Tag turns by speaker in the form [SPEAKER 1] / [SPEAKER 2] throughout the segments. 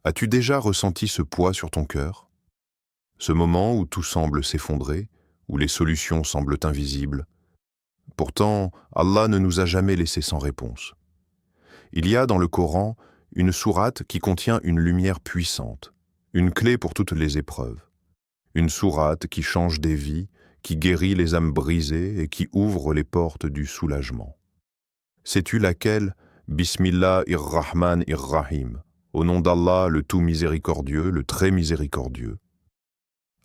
[SPEAKER 1] As-tu déjà ressenti ce poids sur ton cœur? Ce moment où tout semble s'effondrer, où les solutions semblent invisibles. Pourtant, Allah ne nous a jamais laissés sans réponse. Il y a dans le Coran une sourate qui contient une lumière puissante, une clé pour toutes les épreuves. Une sourate qui change des vies, qui guérit les âmes brisées et qui ouvre les portes du soulagement. Sais-tu laquelle? Bismillahir-Rahman-ir-Rahim. Au nom d'Allah, le tout miséricordieux, le très miséricordieux.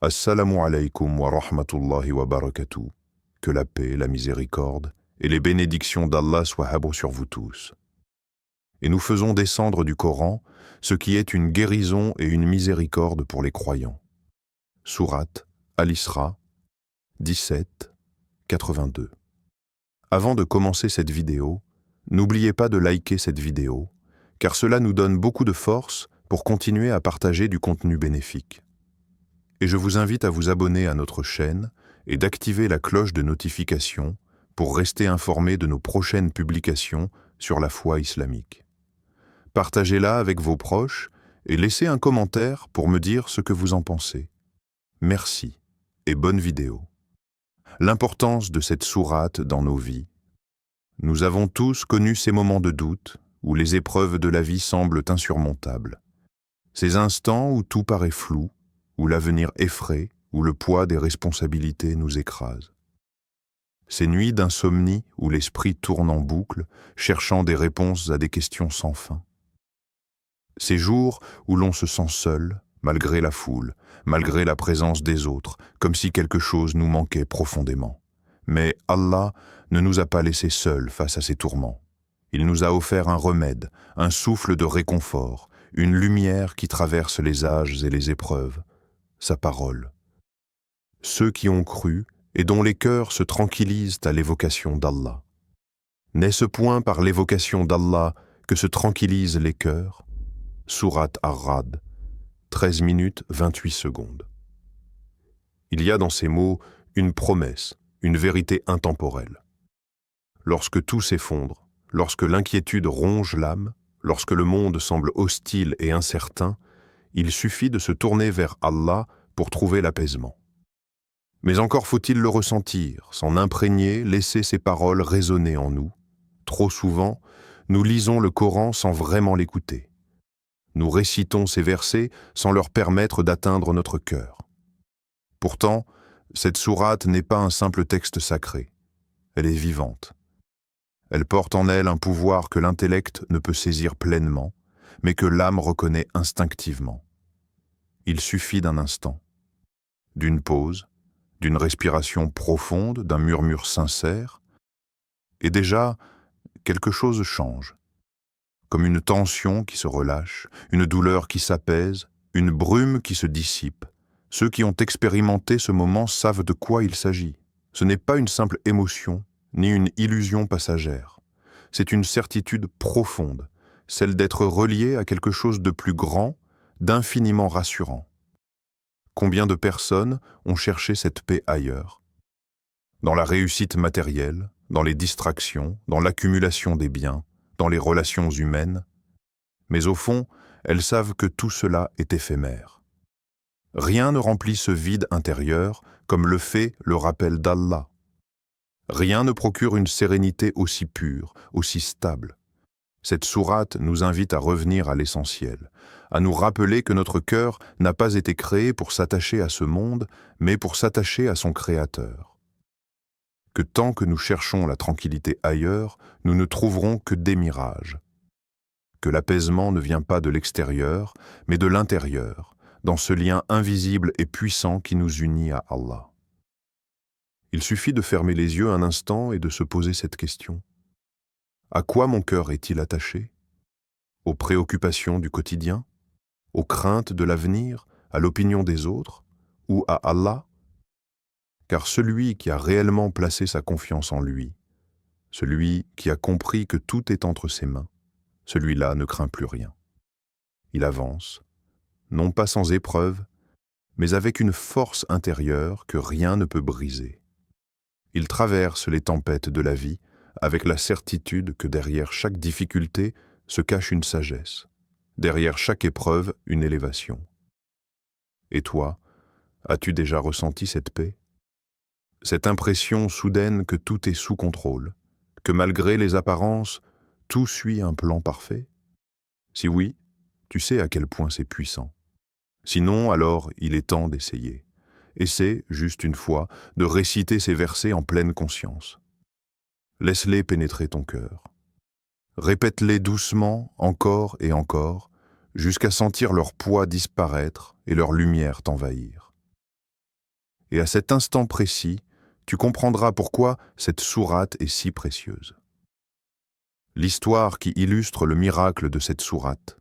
[SPEAKER 1] Assalamu alaykum wa rahmatullahi wa barakatuh. Que la paix, la miséricorde et les bénédictions d'Allah soient sur vous tous. Et nous faisons descendre du Coran ce qui est une guérison et une miséricorde pour les croyants. Sourate Al-Isra 17, 82. Avant de commencer cette vidéo, n'oubliez pas de liker cette vidéo, car cela nous donne beaucoup de force pour continuer à partager du contenu bénéfique. Et je vous invite à vous abonner à notre chaîne et d'activer la cloche de notification pour rester informé de nos prochaines publications sur la foi islamique. Partagez-la avec vos proches et laissez un commentaire pour me dire ce que vous en pensez. Merci et bonne vidéo. L'importance de cette sourate dans nos vies. Nous avons tous connu ces moments de doute où les épreuves de la vie semblent insurmontables. Ces instants où tout paraît flou, où l'avenir effraie, où le poids des responsabilités nous écrase. Ces nuits d'insomnie où l'esprit tourne en boucle, cherchant des réponses à des questions sans fin. Ces jours où l'on se sent seul, malgré la foule, malgré la présence des autres, comme si quelque chose nous manquait profondément. Mais Allah ne nous a pas laissés seuls face à ces tourments. Il nous a offert un remède, un souffle de réconfort, une lumière qui traverse les âges et les épreuves, sa parole. Ceux qui ont cru et dont les cœurs se tranquillisent à l'évocation d'Allah. N'est-ce point par l'évocation d'Allah que se tranquillisent les cœurs? Sourate Ar-Ra'd, 13 minutes 28 secondes. Il y a dans ces mots une promesse, une vérité intemporelle. Lorsque tout s'effondre, lorsque l'inquiétude ronge l'âme, lorsque le monde semble hostile et incertain, il suffit de se tourner vers Allah pour trouver l'apaisement. Mais encore faut-il le ressentir, s'en imprégner, laisser ces paroles résonner en nous. Trop souvent, nous lisons le Coran sans vraiment l'écouter. Nous récitons ces versets sans leur permettre d'atteindre notre cœur. Pourtant, cette sourate n'est pas un simple texte sacré. Elle est vivante. Elle porte en elle un pouvoir que l'intellect ne peut saisir pleinement, mais que l'âme reconnaît instinctivement. Il suffit d'un instant, d'une pause, d'une respiration profonde, d'un murmure sincère, et déjà, quelque chose change. Comme une tension qui se relâche, une douleur qui s'apaise, une brume qui se dissipe. Ceux qui ont expérimenté ce moment savent de quoi il s'agit. Ce n'est pas une simple émotion, ni une illusion passagère. C'est une certitude profonde, celle d'être relié à quelque chose de plus grand, d'infiniment rassurant. Combien de personnes ont cherché cette paix ailleurs? Dans la réussite matérielle, dans les distractions, dans l'accumulation des biens, dans les relations humaines. Mais au fond, elles savent que tout cela est éphémère. Rien ne remplit ce vide intérieur comme le fait le rappel d'Allah. Rien ne procure une sérénité aussi pure, aussi stable. Cette sourate nous invite à revenir à l'essentiel, à nous rappeler que notre cœur n'a pas été créé pour s'attacher à ce monde, mais pour s'attacher à son Créateur. Que tant que nous cherchons la tranquillité ailleurs, nous ne trouverons que des mirages. Que l'apaisement ne vient pas de l'extérieur, mais de l'intérieur, dans ce lien invisible et puissant qui nous unit à Allah. Il suffit de fermer les yeux un instant et de se poser cette question. À quoi mon cœur est-il attaché? Aux préoccupations du quotidien? Aux craintes de l'avenir? À l'opinion des autres? Ou à Allah? Car celui qui a réellement placé sa confiance en lui, celui qui a compris que tout est entre ses mains, celui-là ne craint plus rien. Il avance, non pas sans épreuve, mais avec une force intérieure que rien ne peut briser. Il traverse les tempêtes de la vie avec la certitude que derrière chaque difficulté se cache une sagesse, derrière chaque épreuve, une élévation. Et toi, as-tu déjà ressenti cette paix? Cette impression soudaine que tout est sous contrôle, que malgré les apparences, tout suit un plan parfait? Si oui, tu sais à quel point c'est puissant. Sinon, alors, il est temps d'essayer. Essaie, juste une fois, de réciter ces versets en pleine conscience. Laisse-les pénétrer ton cœur. Répète-les doucement, encore et encore, jusqu'à sentir leur poids disparaître et leur lumière t'envahir. Et à cet instant précis, tu comprendras pourquoi cette sourate est si précieuse. L'histoire qui illustre le miracle de cette sourate.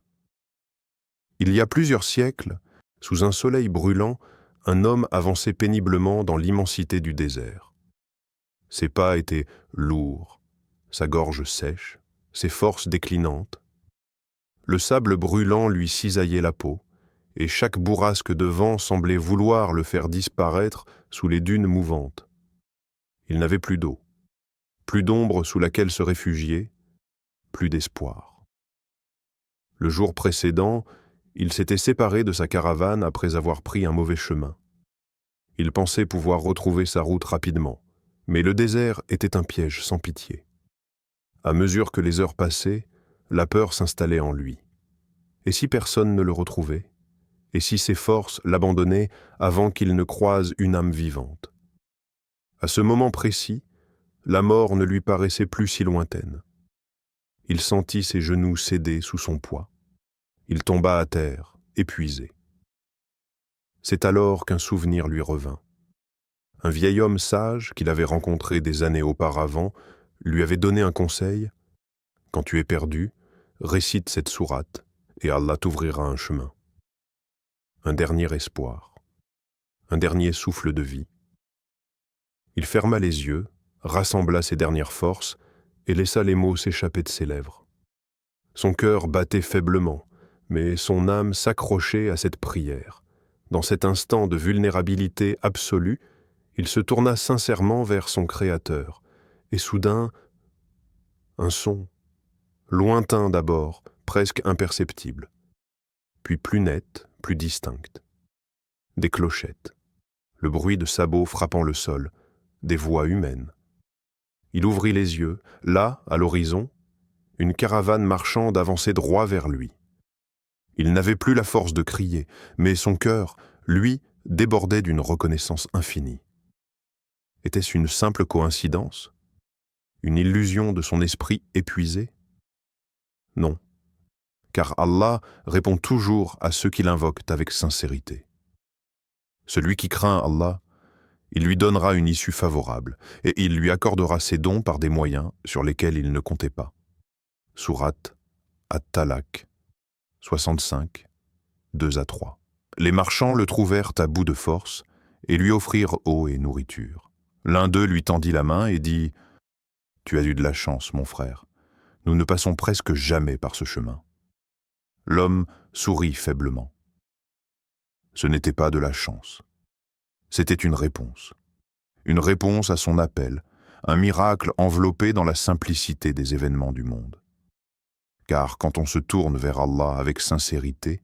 [SPEAKER 1] Il y a plusieurs siècles, sous un soleil brûlant, un homme avançait péniblement dans l'immensité du désert. Ses pas étaient lourds, sa gorge sèche, ses forces déclinantes. Le sable brûlant lui cisaillait la peau, et chaque bourrasque de vent semblait vouloir le faire disparaître sous les dunes mouvantes. Il n'avait plus d'eau, plus d'ombre sous laquelle se réfugier, plus d'espoir. Le jour précédent, il s'était séparé de sa caravane après avoir pris un mauvais chemin. Il pensait pouvoir retrouver sa route rapidement, mais le désert était un piège sans pitié. À mesure que les heures passaient, la peur s'installait en lui. Et si personne ne le retrouvait? Et si ses forces l'abandonnaient avant qu'il ne croise une âme vivante? À ce moment précis, la mort ne lui paraissait plus si lointaine. Il sentit ses genoux céder sous son poids. Il tomba à terre, épuisé. C'est alors qu'un souvenir lui revint. Un vieil homme sage qu'il avait rencontré des années auparavant lui avait donné un conseil. Quand tu es perdu, récite cette sourate et Allah t'ouvrira un chemin. Un dernier espoir, un dernier souffle de vie. Il ferma les yeux, rassembla ses dernières forces et laissa les mots s'échapper de ses lèvres. Son cœur battait faiblement, mais son âme s'accrochait à cette prière. Dans cet instant de vulnérabilité absolue, il se tourna sincèrement vers son Créateur, et soudain, un son, lointain d'abord, presque imperceptible, puis plus net, plus distinct. Des clochettes, le bruit de sabots frappant le sol, des voix humaines. Il ouvrit les yeux, là, à l'horizon, une caravane marchande avançait droit vers lui. Il n'avait plus la force de crier, mais son cœur, lui, débordait d'une reconnaissance infinie. Était-ce une simple coïncidence? Une illusion de son esprit épuisé? Non, car Allah répond toujours à ceux qui l'invoquent avec sincérité. Celui qui craint Allah, il lui donnera une issue favorable, et il lui accordera ses dons par des moyens sur lesquels il ne comptait pas. Sourate At-Talaq 65, 2-3. Les marchands le trouvèrent à bout de force et lui offrirent eau et nourriture. L'un d'eux lui tendit la main et dit « Tu as eu de la chance, mon frère. Nous ne passons presque jamais par ce chemin. » L'homme sourit faiblement. Ce n'était pas de la chance. C'était une réponse à son appel, un miracle enveloppé dans la simplicité des événements du monde. Car quand on se tourne vers Allah avec sincérité,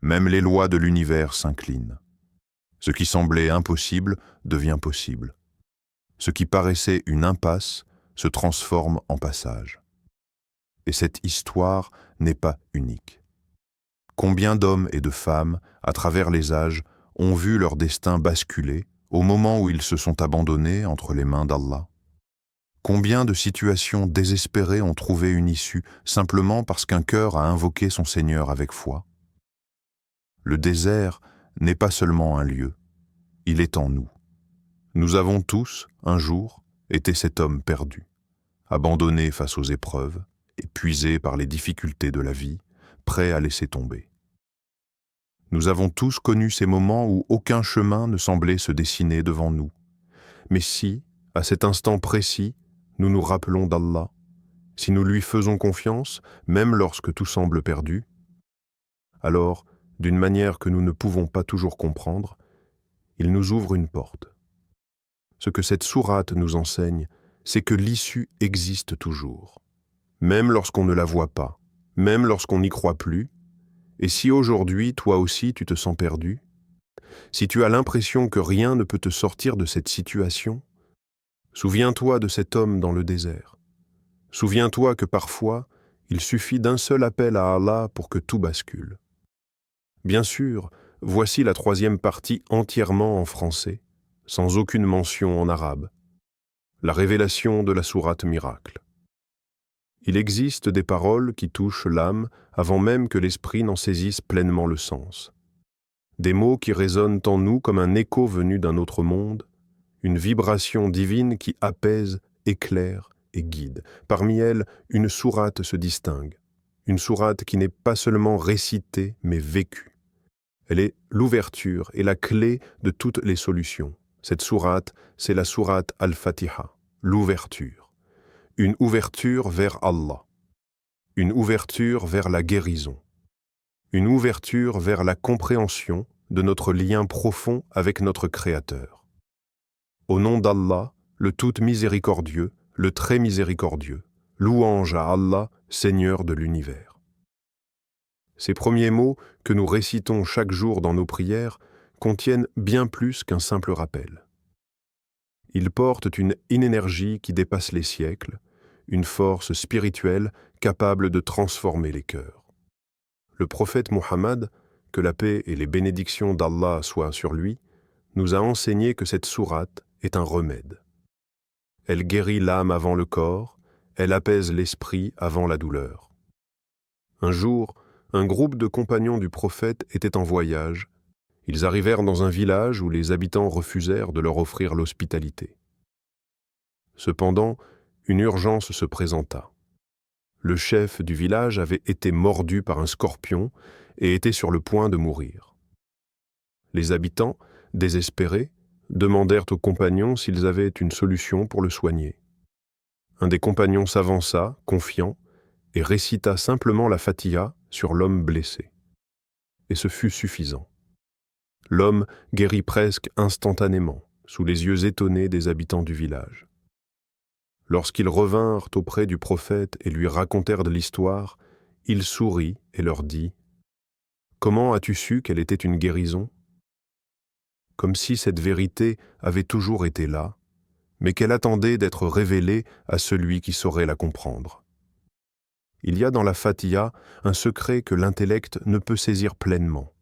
[SPEAKER 1] même les lois de l'univers s'inclinent. Ce qui semblait impossible devient possible. Ce qui paraissait une impasse se transforme en passage. Et cette histoire n'est pas unique. Combien d'hommes et de femmes, à travers les âges, ont vu leur destin basculer au moment où ils se sont abandonnés entre les mains d'Allah? Combien de situations désespérées ont trouvé une issue simplement parce qu'un cœur a invoqué son Seigneur avec foi? Le désert n'est pas seulement un lieu, il est en nous. Nous avons tous, un jour, été cet homme perdu, abandonné face aux épreuves, épuisé par les difficultés de la vie, prêt à laisser tomber. Nous avons tous connu ces moments où aucun chemin ne semblait se dessiner devant nous. Mais si, à cet instant précis, nous nous rappelons d'Allah, si nous lui faisons confiance, même lorsque tout semble perdu, alors, d'une manière que nous ne pouvons pas toujours comprendre, il nous ouvre une porte. Ce que cette sourate nous enseigne, c'est que l'issue existe toujours. Même lorsqu'on ne la voit pas, même lorsqu'on n'y croit plus, Et si aujourd'hui, toi aussi, tu te sens perdu, si tu as l'impression que rien ne peut te sortir de cette situation, souviens-toi de cet homme dans le désert. Souviens-toi que parfois, il suffit d'un seul appel à Allah pour que tout bascule. Bien sûr, voici la 3e partie entièrement en français, sans aucune mention en arabe. La révélation de la sourate miracle. Il existe des paroles qui touchent l'âme avant même que l'esprit n'en saisisse pleinement le sens. Des mots qui résonnent en nous comme un écho venu d'un autre monde, une vibration divine qui apaise, éclaire et guide. Parmi elles, une sourate se distingue. Une sourate qui n'est pas seulement récitée, mais vécue. Elle est l'ouverture et la clé de toutes les solutions. Cette sourate, c'est la sourate Al-Fatiha, l'ouverture. Une ouverture vers Allah. Une ouverture vers la guérison. Une ouverture vers la compréhension de notre lien profond avec notre Créateur. Au nom d'Allah, le tout miséricordieux, le très miséricordieux, louange à Allah, Seigneur de l'univers. Ces premiers mots que nous récitons chaque jour dans nos prières contiennent bien plus qu'un simple rappel. Ils portent une énergie qui dépasse les siècles, une force spirituelle capable de transformer les cœurs. Le prophète Muhammad, que la paix et les bénédictions d'Allah soient sur lui, nous a enseigné que cette sourate est un remède. Elle guérit l'âme avant le corps, elle apaise l'esprit avant la douleur. Un jour, un groupe de compagnons du prophète était en voyage. Ils arrivèrent dans un village où les habitants refusèrent de leur offrir l'hospitalité. Cependant, une urgence se présenta. Le chef du village avait été mordu par un scorpion et était sur le point de mourir. Les habitants, désespérés, demandèrent aux compagnons s'ils avaient une solution pour le soigner. Un des compagnons s'avança, confiant, et récita simplement la Fatiha sur l'homme blessé. Et ce fut suffisant. L'homme guérit presque instantanément, sous les yeux étonnés des habitants du village. Lorsqu'ils revinrent auprès du prophète et lui racontèrent de l'histoire, il sourit et leur dit « Comment as-tu su qu'elle était une guérison ?» Comme si cette vérité avait toujours été là, mais qu'elle attendait d'être révélée à celui qui saurait la comprendre. Il y a dans la Fatiha un secret que l'intellect ne peut saisir pleinement.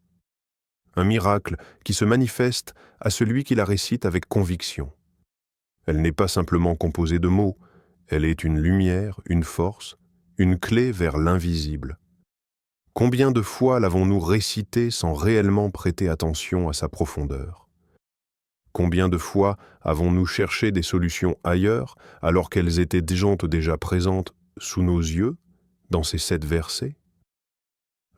[SPEAKER 1] Un miracle qui se manifeste à celui qui la récite avec conviction. Elle n'est pas simplement composée de mots, elle est une lumière, une force, une clé vers l'invisible. Combien de fois l'avons-nous récitée sans réellement prêter attention à sa profondeur ? Combien de fois avons-nous cherché des solutions ailleurs alors qu'elles étaient déjà présentes sous nos yeux, dans ces 7 versets ?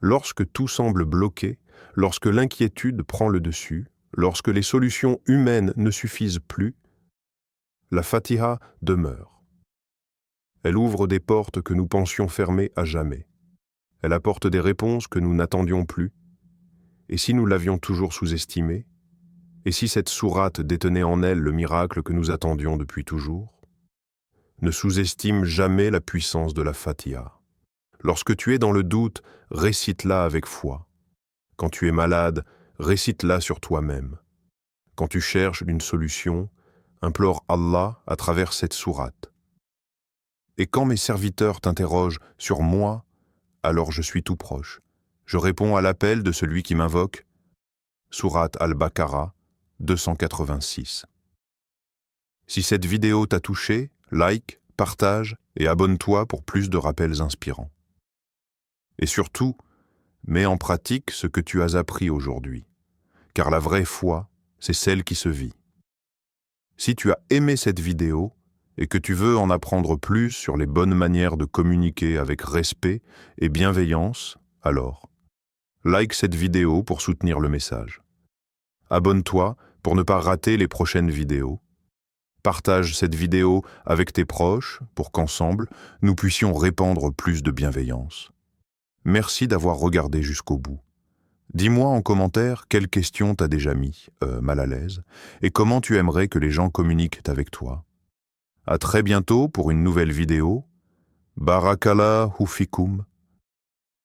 [SPEAKER 1] Lorsque tout semble bloqué, lorsque l'inquiétude prend le dessus, lorsque les solutions humaines ne suffisent plus, la Fatiha demeure. Elle ouvre des portes que nous pensions fermées à jamais. Elle apporte des réponses que nous n'attendions plus. Et si nous l'avions toujours sous-estimée, et si cette sourate détenait en elle le miracle que nous attendions depuis toujours? Ne sous-estime jamais la puissance de la Fatiha. Lorsque tu es dans le doute, récite-la avec foi. Quand tu es malade, récite-la sur toi-même. Quand tu cherches une solution, implore Allah à travers cette sourate. Et quand mes serviteurs t'interrogent sur moi, alors je suis tout proche. Je réponds à l'appel de celui qui m'invoque. Sourate Al-Baqarah, 286. Si cette vidéo t'a touché, like, partage et abonne-toi pour plus de rappels inspirants. Et surtout, mets en pratique ce que tu as appris aujourd'hui, car la vraie foi, c'est celle qui se vit. Si tu as aimé cette vidéo et que tu veux en apprendre plus sur les bonnes manières de communiquer avec respect et bienveillance, alors, like cette vidéo pour soutenir le message. Abonne-toi pour ne pas rater les prochaines vidéos. Partage cette vidéo avec tes proches pour qu'ensemble, nous puissions répandre plus de bienveillance. Merci d'avoir regardé jusqu'au bout. Dis-moi en commentaire quelle question t'as déjà mis mal à l'aise et comment tu aimerais que les gens communiquent avec toi. À très bientôt pour une nouvelle vidéo. Barakallahu fikum.